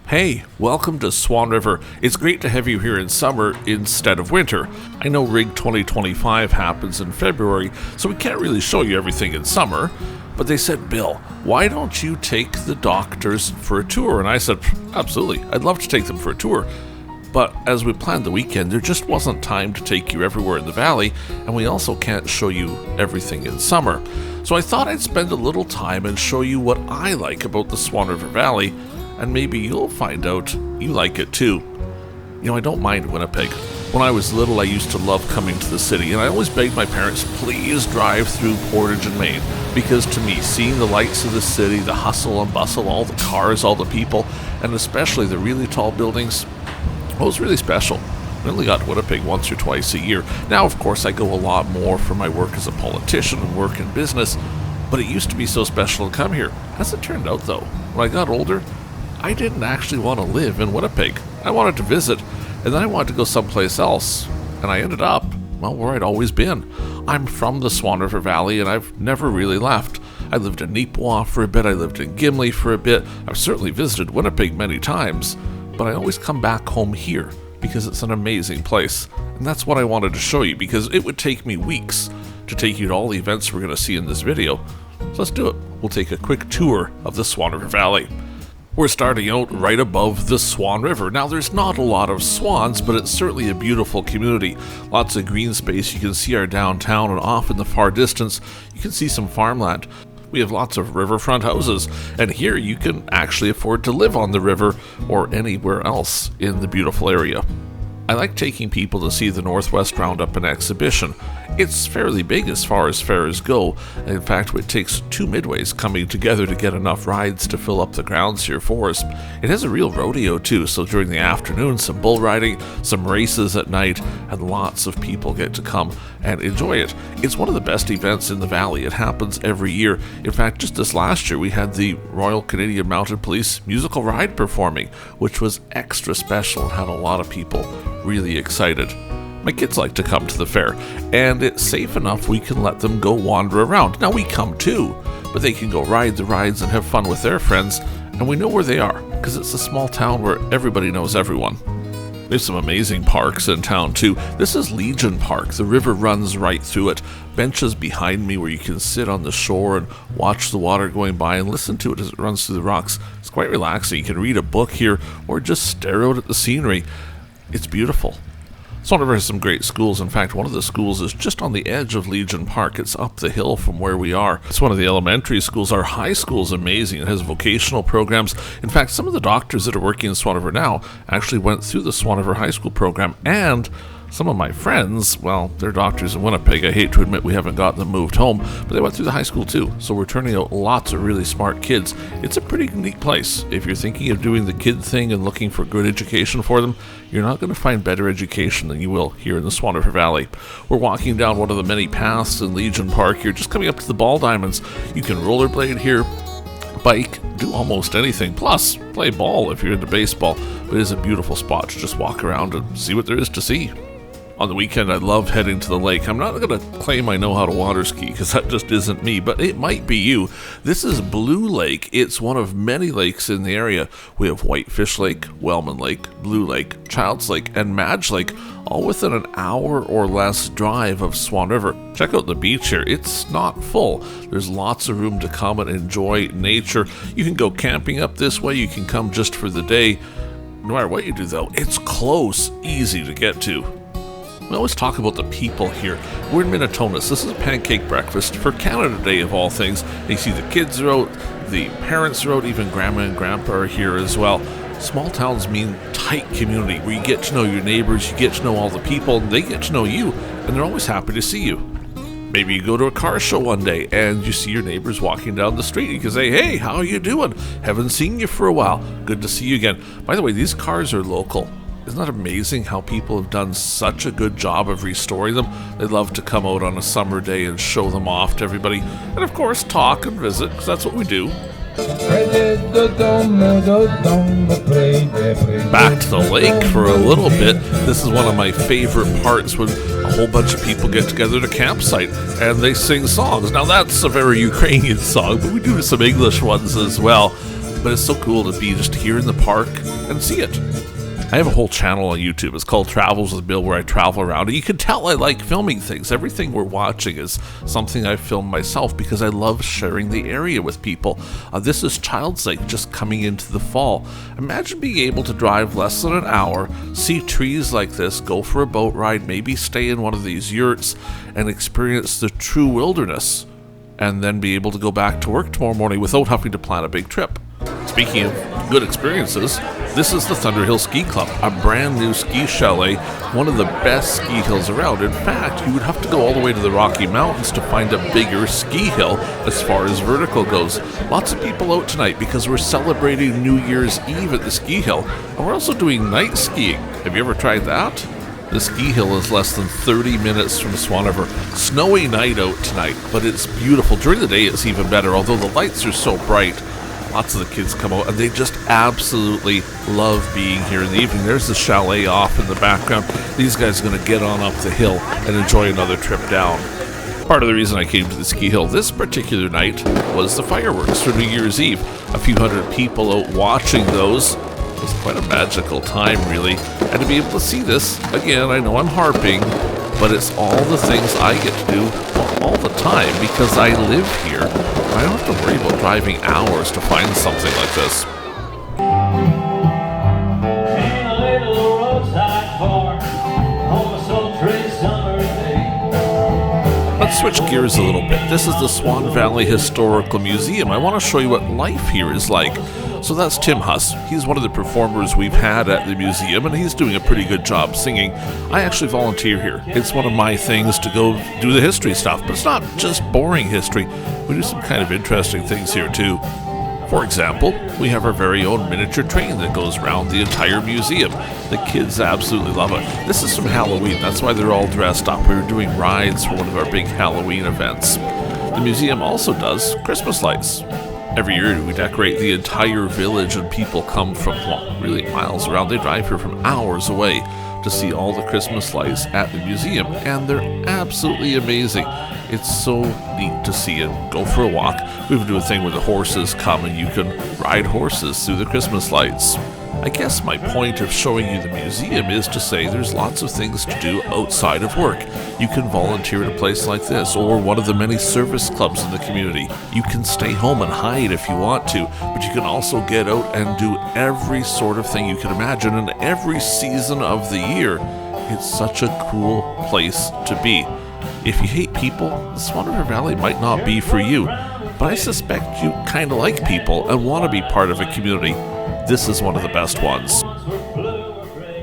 Hey, welcome to Swan River. It's great to have you here in summer instead of winter. I know Rig 2025 happens in February, so we can't really show you everything in summer. But they said, Bill, why don't you take the doctors for a tour? And I said, absolutely, I'd love to take them for a tour. But as we planned the weekend, there just wasn't time to take you everywhere in the valley, and we also can't show you everything in summer. So I thought I'd spend a little time and show you what I like about the Swan River Valley, and maybe you'll find out you like it too. You know, I don't mind Winnipeg. When I was little, I used to love coming to the city, and I always begged my parents, please drive through Portage and Main, because to me, seeing the lights of the city, the hustle and bustle, all the cars, all the people, and especially the really tall buildings, it was really special. I only got to Winnipeg once or twice a year. Now, of course, I go a lot more for my work as a politician and work in business, but it used to be so special to come here. As it turned out, though, when I got older, I didn't actually want to live in Winnipeg. I wanted to visit, and then I wanted to go someplace else, and I ended up, well, where I'd always been. I'm from the Swan River Valley, and I've never really left. I lived in Neepawa for a bit, I lived in Gimli for a bit, I've certainly visited Winnipeg many times, but I always come back home here because it's an amazing place. And that's what I wanted to show you, because it would take me weeks to take you to all the events we're going to see in this video. So let's do it. We'll take a quick tour of the Swan River Valley. We're starting out right above the Swan River. Now, there's not a lot of swans, but it's certainly a beautiful community. Lots of green space. You can see our downtown, and off in the far distance, you can see some farmland. We have lots of riverfront houses, and here you can actually afford to live on the river or anywhere else in the beautiful area. I like taking people to see the Northwest Roundup and exhibition. It's fairly big as far as fairs go. In fact, it takes two midways coming together to get enough rides to fill up the grounds here for us. It has a real rodeo too, so during the afternoon, some bull riding, some races at night, and lots of people get to come and enjoy it. It's one of the best events in the valley. It happens every year. In fact, just this last year, we had the Royal Canadian Mounted Police musical ride performing, which was extra special and had a lot of people really excited. My kids like to come to the fair, and it's safe enough we can let them go wander around. Now, we come too, but they can go ride the rides and have fun with their friends, and we know where they are, because it's a small town where everybody knows everyone. There's some amazing parks in town too. This is Legion Park. The river runs right through it. Benches behind me where you can sit on the shore and watch the water going by and listen to it as it runs through the rocks. It's quite relaxing. You can read a book here or just stare out at the scenery. It's beautiful. Swan River has some great schools. In fact, one of the schools is just on the edge of Legion Park. It's up the hill from where we are. It's one of the elementary schools. Our high school is amazing. It has vocational programs. In fact, some of the doctors that are working in Swan River now actually went through the Swan River High School program, and some of my friends, well, they're doctors in Winnipeg. I hate to admit we haven't got them moved home, but they went through the high school too. So we're turning out lots of really smart kids. It's a pretty unique place. If you're thinking of doing the kid thing and looking for good education for them, you're not going to find better education than you will here in the Swan River Valley. We're walking down one of the many paths in Legion Park. You're just coming up to the ball diamonds. You can rollerblade here, bike, do almost anything, plus play ball if you're into baseball. But it is a beautiful spot to just walk around and see what there is to see. On the weekend, I love heading to the lake. I'm not going to claim I know how to water ski because that just isn't me, but it might be you. This is Blue Lake. It's one of many lakes in the area. We have Whitefish Lake, Wellman Lake, Blue Lake, Childs Lake, and Madge Lake, all within an hour or less drive of Swan River. Check out the beach here. It's not full. There's lots of room to come and enjoy nature. You can go camping up this way. You can come just for the day. No matter what you do, though, it's close, easy to get to. We always talk about the people here. We're in Minnetonka. This is pancake breakfast for Canada Day of all things. You see the kids are out, the parents are out, even grandma and grandpa are here as well. Small towns mean tight community where you get to know your neighbors, you get to know all the people, and they get to know you, and they're always happy to see you. Maybe you go to a car show one day and you see your neighbors walking down the street. You can say, hey, how are you doing? Haven't seen you for a while. Good to see you again. By the way, these cars are local. Isn't that amazing how people have done such a good job of restoring them? They love to come out on a summer day and show them off to everybody. And of course, talk and visit, because that's what we do. Back to the lake for a little bit. This is one of my favorite parts when a whole bunch of people get together at a campsite and they sing songs. Now that's a very Ukrainian song, but we do some English ones as well. But it's so cool to be just here in the park, and see it. I have a whole channel on YouTube. It's called Travels with Bill, where I travel around. And you can tell I like filming things. Everything we're watching is something I filmed myself because I love sharing the area with people. This is Child's Lake, just coming into the fall. Imagine being able to drive less than an hour, see trees like this, go for a boat ride, maybe stay in one of these yurts, and experience the true wilderness, and then be able to go back to work tomorrow morning without having to plan a big trip. Speaking of good experiences, this is the Thunderhill Ski Club, a brand new ski chalet, one of the best ski hills around. In fact, you would have to go all the way to the Rocky Mountains to find a bigger ski hill as far as vertical goes. Lots of people out tonight because we're celebrating New Year's Eve at the ski hill, and we're also doing night skiing. Have you ever tried that? The ski hill is less than 30 minutes from Swan River. Snowy night out tonight, but it's beautiful. During the day it's even better, although the lights are so bright. Lots of the kids come out and they just absolutely love being here in the evening. There's the chalet off in the background. These guys are going to get on up the hill and enjoy another trip down. Part of the reason I came to the ski hill this particular night was the fireworks for New Year's Eve. A few hundred people out watching those. It was quite a magical time, really. And to be able to see this, again, I know I'm harping, but it's all the things I get to do all the time because I live here. I don't have to worry about driving hours to find something like this. Let's switch gears a little bit. This is the Swan Valley Historical Museum. I want to show you what life here is like. So that's Tim Huss. He's one of the performers we've had at the museum, and he's doing a pretty good job singing. I actually volunteer here. It's one of my things to go do the history stuff, but it's not just boring history. We do some kind of interesting things here too. For example, we have our very own miniature train that goes around the entire museum. The kids absolutely love it. This is from Halloween. That's why they're all dressed up. We were doing rides for one of our big Halloween events. The museum also does Christmas lights. Every year we decorate the entire village and people come from, well, really miles around. They drive here from hours away to see all the Christmas lights at the museum, and they're absolutely amazing. It's so neat to see it. Go for a walk. We would do a thing where the horses come and you can ride horses through the Christmas lights. I guess my point of showing you the museum is to say there's lots of things to do outside of work. You can volunteer at a place like this or one of the many service clubs in the community. You can stay home and hide if you want to, but you can also get out and do every sort of thing you can imagine in every season of the year. It's such a cool place to be. If you hate people, the Swan River Valley might not be for you, but I suspect you kind of like people and want to be part of a community. This is one of the best ones.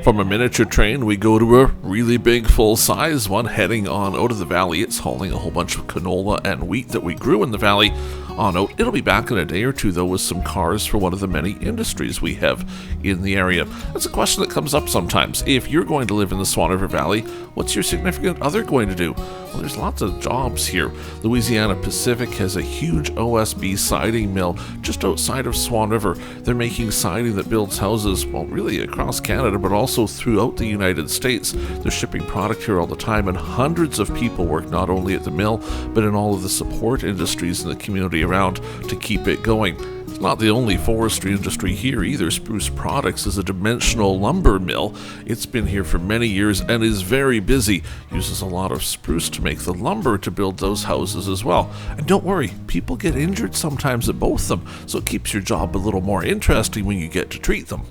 From a miniature train, we go to a really big full-size one heading on out of the valley. It's hauling a whole bunch of canola and wheat that we grew in the valley on out. It'll be back in a day or two, though, with some cars for one of the many industries we have in the area. That's a question that comes up sometimes. If you're going to live in the Swan River Valley, what's your significant other going to do? Well, there's lots of jobs here. Louisiana Pacific has a huge OSB siding mill just outside of Swan River. They're making siding that builds houses, well, really across Canada, but also throughout the United States. They're shipping product here all the time, and hundreds of people work not only at the mill, but in all of the support industries in the community around to keep it going. It's not the only forestry industry here either. Spruce Products is a dimensional lumber mill. It's been here for many years and is very busy. Uses a lot of spruce to make the lumber to build those houses as well. And don't worry, people get injured sometimes at both of them, so it keeps your job a little more interesting when you get to treat them.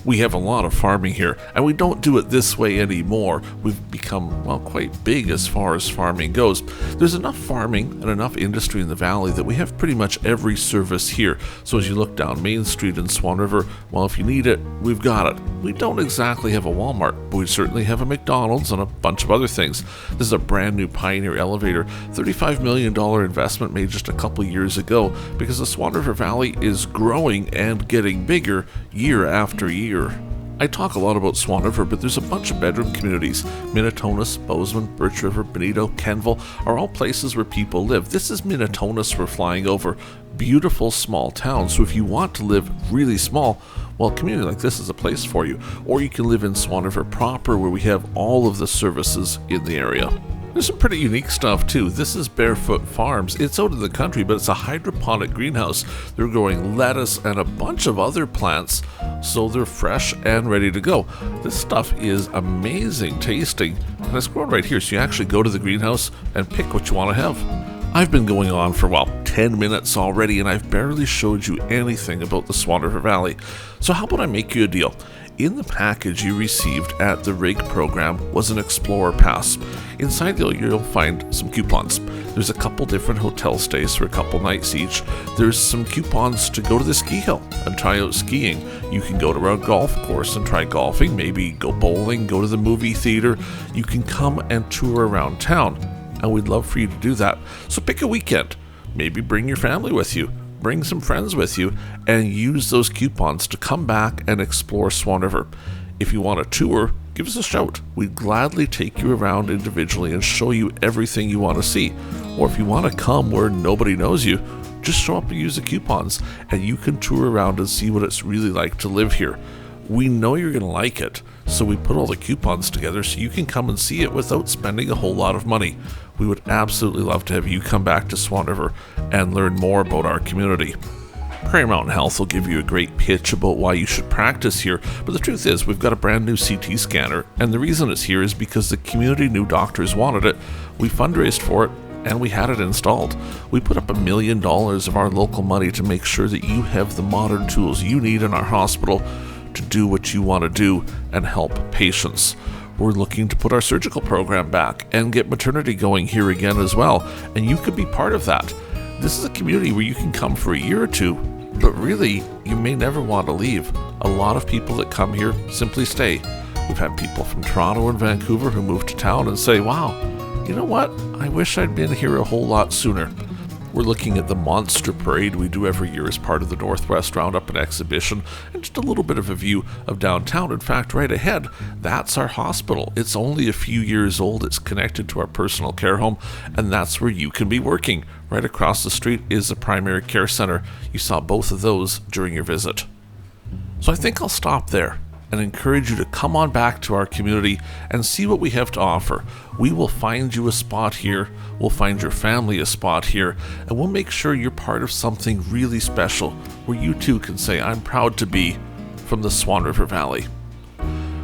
We have a lot of farming here, and we don't do it this way anymore. We've become, well, quite big as far as farming goes. There's enough farming and enough industry in the valley that we have pretty much every service here. So as you look down Main Street in Swan River, well, if you need it, we've got it. We don't exactly have a Walmart, but we certainly have a McDonald's and a bunch of other things. This is a brand new Pioneer elevator, $35 million investment made just a couple years ago because the Swan River Valley is growing and getting bigger year after year. I talk a lot about Swan River, but there's a bunch of bedroom communities. Minnetonus, Bozeman, Birch River, Bonito, Kenville are all places where people live. This is Minnetonus we're flying over. Beautiful small town, so if you want to live really small, well, a community like this is a place for you. Or you can live in Swan River proper, where we have all of the services in the area. There's some pretty unique stuff too. This is Barefoot Farms. It's out in the country, but it's a hydroponic greenhouse. They're growing lettuce and a bunch of other plants, so they're fresh and ready to go. This stuff is amazing tasting, and it's grown right here, so you actually go to the greenhouse and pick what you want to have. I've been going on for, 10 minutes already, and I've barely showed you anything about the Swan River Valley. So how about I make you a deal? In the package you received at the RIG program was an Explorer Pass. Inside there you'll find some coupons. There's a couple different hotel stays for a couple nights each. There's some coupons to go to the ski hill and try out skiing. You can go to our golf course and try golfing, maybe go bowling, go to the movie theater. You can come and tour around town, and we'd love for you to do that. So pick a weekend. Maybe bring your family with you. Bring some friends with you and use those coupons to come back and explore Swan River. If you want a tour, give us a shout. We'd gladly take you around individually and show you everything you want to see. Or if you want to come where nobody knows you, just show up and use the coupons and you can tour around and see what it's really like to live here. We know you're going to like it, so we put all the coupons together so you can come and see it without spending a whole lot of money. We would absolutely love to have you come back to Swan River and learn more about our community. Prairie Mountain Health will give you a great pitch about why you should practice here, but the truth is we've got a brand new CT scanner, and the reason it's here is because the community knew doctors wanted it. We fundraised for it, and we had it installed. We put up $1 million of our local money to make sure that you have the modern tools you need in our hospital to do what you want to do and help patients. We're looking to put our surgical program back and get maternity going here again as well, and you could be part of that. This is a community where you can come for a year or two, but really, you may never want to leave. A lot of people that come here simply stay. We've had people from Toronto and Vancouver who move to town and say, wow, you know what? I wish I'd been here a whole lot sooner. We're looking at the Monster Parade we do every year as part of the Northwest Roundup and exhibition, and just a little bit of a view of downtown. In fact, right ahead, that's our hospital. It's only a few years old. It's connected to our personal care home, and that's where you can be working. Right across the street is a primary care center. You saw both of those during your visit. So I think I'll stop there and encourage you to come on back to our community and see what we have to offer. We will find you a spot here, we'll find your family a spot here, and we'll make sure you're part of something really special where you too can say, I'm proud to be from the Swan River Valley.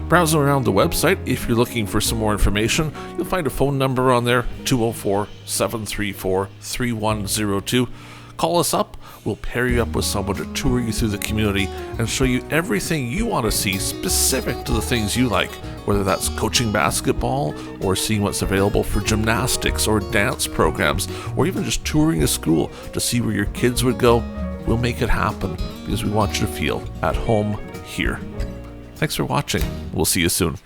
Browsing around the website, if you're looking for some more information, you'll find a phone number on there, 204-734-3102. Call us up, we'll pair you up with someone to tour you through the community and show you everything you want to see specific to the things you like, whether that's coaching basketball or seeing what's available for gymnastics or dance programs, or even just touring a school to see where your kids would go. We'll make it happen because we want you to feel at home here. Thanks for watching. We'll see you soon.